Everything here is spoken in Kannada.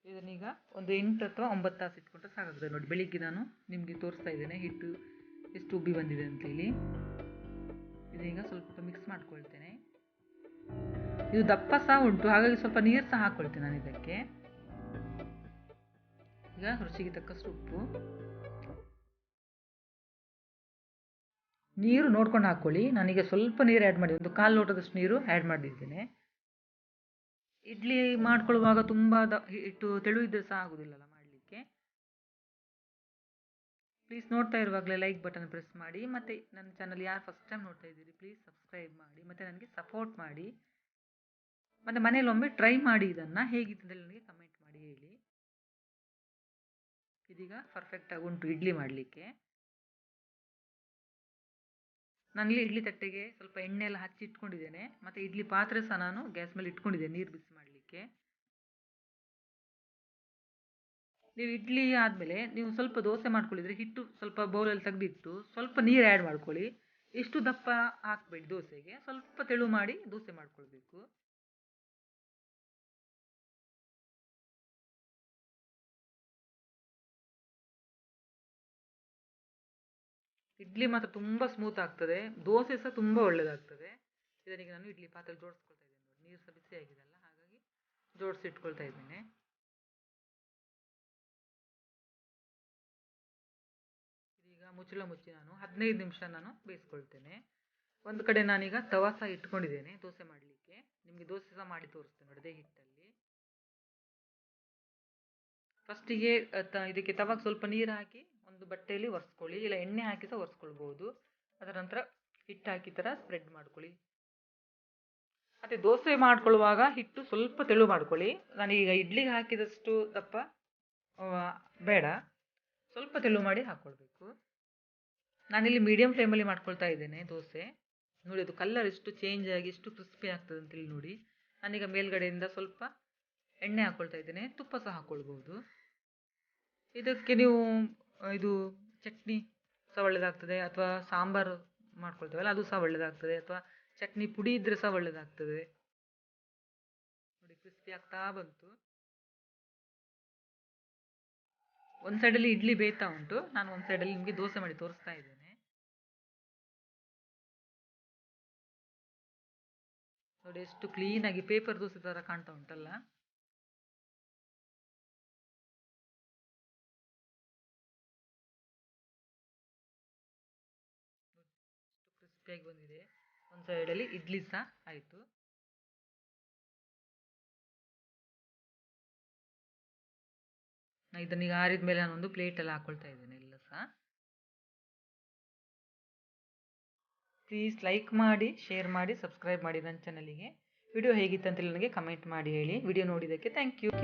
ಇದನ್ನೀಗ ಒಂದು 8 ಅಥವಾ 9 ತಾಸು ಇಟ್ಕೊಂಡ್ರೆ ಸಾಕಾಗ್ತದೆ. ನೋಡಿ, ಬೆಳಿಗ್ಗೆ ನಾನು ನಿಮಗೆ ತೋರಿಸ್ತಾ ಇದ್ದೇನೆ ಹಿಟ್ಟು ಎಷ್ಟು ಉಬ್ಬಿ ಬಂದಿದೆ ಅಂತೇಳಿ. ಇದೀಗ ಸ್ವಲ್ಪ ಮಿಕ್ಸ್ ಮಾಡ್ಕೊಳ್ತೇನೆ. ಇದು ದಪ್ಪ ಸಹ ಉಂಟು, ಹಾಗಾಗಿ ಸ್ವಲ್ಪ ನೀರು ಸಹ ಹಾಕ್ಕೊಳ್ತೇನೆ ನಾನು ಇದಕ್ಕೆ. ಈಗ ರುಚಿಗೆ ತಕ್ಕಷ್ಟು ಉಪ್ಪು, ನೀರು ನೋಡ್ಕೊಂಡು ಹಾಕ್ಕೊಳ್ಳಿ. ನಾನೀಗ ಸ್ವಲ್ಪ ನೀರು ಆ್ಯಡ್ ಮಾಡಿ, ಒಂದು 1/4 ಲೋಟದಷ್ಟು ನೀರು ಆ್ಯಡ್ ಮಾಡಿದ್ದೇನೆ. ಇಡ್ಲಿ ಮಾಡ್ಕೊಳ್ಳುವಾಗ ತುಂಬ ಹಿಟ್ಟು ತೆಳು ಇದ್ದರೆ ಸಹ ಆಗೋದಿಲ್ಲಲ್ಲ ಮಾಡಲಿಕ್ಕೆ. ಪ್ಲೀಸ್ ನೋಡ್ತಾ ಇರುವಾಗಲೇ ಲೈಕ್ ಬಟನ್ ಪ್ರೆಸ್ ಮಾಡಿ. ಮತ್ತು ನನ್ನ ಚಾನಲ್ ಯಾರು ಫಸ್ಟ್ ಟೈಮ್ ನೋಡ್ತಾ ಇದ್ದೀರಿ ಪ್ಲೀಸ್ ಸಬ್ಸ್ಕ್ರೈಬ್ ಮಾಡಿ, ಮತ್ತು ನನಗೆ ಸಪೋರ್ಟ್ ಮಾಡಿ. ಮತ್ತು ಮನೇಲಿ ಒಮ್ಮೆ ಟ್ರೈ ಮಾಡಿ, ಇದನ್ನು ಹೇಗಿತ್ತು ನನಗೆ ಕಮೆಂಟ್ ಮಾಡಿ ಹೇಳಿ. ಇದೀಗ ಪರ್ಫೆಕ್ಟಾಗಿ ಉಂಟು ಇಡ್ಲಿ ಮಾಡಲಿಕ್ಕೆ. ನಾನಿಲ್ಲಿ ಇಡ್ಲಿ ತಟ್ಟೆಗೆ ಸ್ವಲ್ಪ ಎಣ್ಣೆ ಎಲ್ಲ ಹಚ್ಚಿ ಇಟ್ಕೊಂಡಿದ್ದೇನೆ. ಮತ್ತು ಇಡ್ಲಿ ಪಾತ್ರೆ ಸಹ ನಾನು ಗ್ಯಾಸ್ ಮೇಲೆ ಇಟ್ಕೊಂಡಿದ್ದೇನೆ ನೀರು ಬಿಸಿ ಮಾಡಲಿಕ್ಕೆ. ನೀವು ಇಡ್ಲಿ ಆದಮೇಲೆ ನೀವು ಸ್ವಲ್ಪ ದೋಸೆ ಮಾಡ್ಕೊಳ್ಳಿದ್ರೆ ಹಿಟ್ಟು ಸ್ವಲ್ಪ ಬೌಲಲ್ಲಿ ತೆಗೆದಿಟ್ಟು ಸ್ವಲ್ಪ ನೀರು ಆ್ಯಡ್ ಮಾಡ್ಕೊಳ್ಳಿ. ಎಷ್ಟು ದಪ್ಪ ಹಾಕಬೇಡಿ ದೋಸೆಗೆ, ಸ್ವಲ್ಪ ತೆಳು ಮಾಡಿ ದೋಸೆ ಮಾಡ್ಕೊಳ್ಬೇಕು. ಇಡ್ಲಿ ಮಾತ್ರ ತುಂಬ ಸ್ಮೂತ್ ಆಗ್ತದೆ, ದೋಸೆ ಸಹ ತುಂಬ ಒಳ್ಳೆಯದಾಗ್ತದೆ. ಇದನಿಗೆ ನಾನು ಇಡ್ಲಿ ಪಾತ್ರೆ ಜೋಡಿಸ್ಕೊಳ್ತಾ ಇದ್ದೇನೆ. ನೋಡಿ, ನೀರು ಸಹ ಬಿಸಿ ಆಗಿದೆಲ್ಲ, ಹಾಗಾಗಿ ಜೋಡಿಸಿಟ್ಕೊಳ್ತಾ ಇದ್ದೇನೆ. ಇದೀಗ ಮುಚ್ಚಳ ಮುಚ್ಚಿ ನಾನು 15 ನಿಮಿಷ ನಾನು ಬೇಯಿಸ್ಕೊಳ್ತೇನೆ. ಒಂದು ಕಡೆ ನಾನೀಗ ತವಾ ಸಹ ಇಟ್ಕೊಂಡಿದ್ದೇನೆ ದೋಸೆ ಮಾಡಲಿಕ್ಕೆ. ನಿಮಗೆ ದೋಸೆ ಸಹ ಮಾಡಿ ತೋರಿಸ್ತೇನೆ ನೋಡಿ, ಅದೇ ಹಿಟ್ಟಲ್ಲಿ. ಫಸ್ಟಿಗೆ ಇದಕ್ಕೆ ತವಾಗ ಸ್ವಲ್ಪ ನೀರು ಹಾಕಿ ಒಂದು ಬಟ್ಟೆಯಲ್ಲಿ ಒರೆಸ್ಕೊಳ್ಳಿ, ಇಲ್ಲ ಎಣ್ಣೆ ಹಾಕಿ ಸಹ ಒರೆಸ್ಕೊಳ್ಬೋದು. ಅದರ ನಂತರ ಹಿಟ್ಟು ಹಾಕಿ ಥರ ಸ್ಪ್ರೆಡ್ ಮಾಡ್ಕೊಳ್ಳಿ. ಮತ್ತು ದೋಸೆ ಮಾಡ್ಕೊಳ್ಳುವಾಗ ಹಿಟ್ಟು ಸ್ವಲ್ಪ ತೆಳು ಮಾಡ್ಕೊಳ್ಳಿ. ನಾನೀಗ ಇಡ್ಲಿಗೆ ಹಾಕಿದಷ್ಟು ದಪ್ಪ ಬೇಡ, ಸ್ವಲ್ಪ ತೆಳು ಮಾಡಿ ಹಾಕ್ಕೊಳ್ಬೇಕು. ನಾನಿಲ್ಲಿ ಮೀಡಿಯಮ್ ಫ್ಲೇಮಲ್ಲಿ ಮಾಡ್ಕೊಳ್ತಾ ಇದ್ದೇನೆ ದೋಸೆ. ನೋಡಿ, ಅದು ಕಲರ್ ಎಷ್ಟು ಚೇಂಜ್ ಆಗಿ ಎಷ್ಟು ಕ್ರಿಸ್ಪಿ ಆಗ್ತದೆ ಅಂತೇಳಿ ನೋಡಿ. ನಾನೀಗ ಮೇಲ್ಗಡೆಯಿಂದ ಸ್ವಲ್ಪ ಎಣ್ಣೆ ಹಾಕ್ಕೊಳ್ತಾ ಇದ್ದೇನೆ, ತುಪ್ಪ ಸಹ ಹಾಕ್ಕೊಳ್ಬೋದು. ಇದಕ್ಕೆ ನೀವು ಇದು ಚಟ್ನಿ ಸಹ ಒಳ್ಳೆಯದಾಗ್ತದೆ, ಅಥವಾ ಸಾಂಬಾರು ಮಾಡ್ಕೊಳ್ತೇವಲ್ಲ ಅದು ಸಹ ಒಳ್ಳೆಯದಾಗ್ತದೆ, ಅಥವಾ ಚಟ್ನಿ ಪುಡಿ ಇದ್ದರೆ ಸಹ ಒಳ್ಳೆಯದಾಗ್ತದೆ. ನೋಡಿ, ಕ್ರಿಸ್ಪಿ ಆಗ್ತಾ ಬಂತು. ಒಂದು ಸೈಡಲ್ಲಿ ಇಡ್ಲಿ ಬೇಯ್ತಾ ಉಂಟು, ನಾನು ಒಂದು ಸೈಡಲ್ಲಿ ನಿಮಗೆ ದೋಸೆ ಮಾಡಿ ತೋರಿಸ್ತಾ ಇದ್ದೇನೆ. ನೋಡಿ, ಎಷ್ಟು ಕ್ಲೀನಾಗಿ ಪೇಪರ್ ದೋಸೆ ಥರ ಕಾಣ್ತಾ ಉಂಟಲ್ಲ. ಎಷ್ಟು ಕ್ರಿಸ್ಪಿಯಾಗಿ ಬಂದಿದೆ. ಒಂದು ಸೈಡಲ್ಲಿ ಇಡ್ಲಿ ಸಹ ಆಯಿತು. ಇದನ್ನೀಗ ಆರಿದ ಮೇಲೆ ನಾನೊಂದು ಪ್ಲೇಟಲ್ಲಿ ಹಾಕ್ಕೊಳ್ತಾ ಇದ್ದೇನೆ ಎಲ್ಲ ಸಹ. ಪ್ಲೀಸ್ ಲೈಕ್ ಮಾಡಿ, ಶೇರ್ ಮಾಡಿ, ಸಬ್ಸ್ಕ್ರೈಬ್ ಮಾಡಿ ನನ್ನ ಚಾನಲಿಗೆ. ವಿಡಿಯೋ ಹೇಗಿತ್ತು ಅಂತೇಳಿ ನನಗೆ ಕಮೆಂಟ್ ಮಾಡಿ ಹೇಳಿ. ವಿಡಿಯೋ ನೋಡಿದ್ದಕ್ಕೆ ಥ್ಯಾಂಕ್ ಯು.